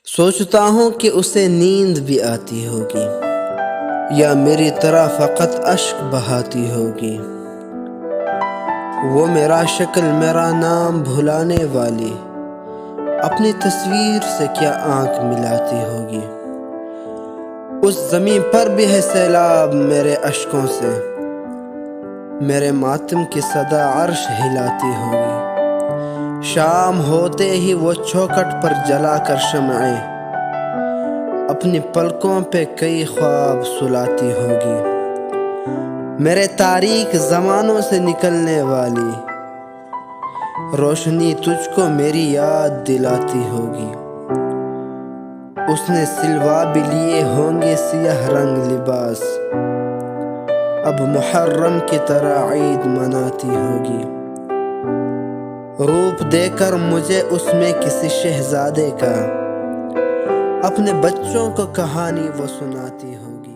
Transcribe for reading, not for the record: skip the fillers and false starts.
سوچتا ہوں کہ اسے نیند بھی آتی ہوگی یا میری طرح فقط اشک بہاتی ہوگی۔ وہ میرا شکل میرا نام بھلانے والی اپنی تصویر سے کیا آنکھ ملاتی ہوگی۔ اس زمین پر بھی ہے سیلاب میرے اشکوں سے، میرے ماتم کی صدا عرش ہلاتی ہوگی۔ شام ہوتے ہی وہ چوکھٹ پر جلا کر شمعیں اپنی پلکوں پہ کئی خواب سلاتی ہوگی۔ میرے تاریک زمانوں سے نکلنے والی روشنی تجھ کو میری یاد دلاتی ہوگی۔ اس نے سلوا بھی لیے ہوں گے سیاہ رنگ لباس، اب محرم کی طرح عید مناتی ہوگی۔ روپ دے کر مجھے اس میں کسی شہزادے کا اپنے بچوں کو کہانی وہ سناتی ہوگی۔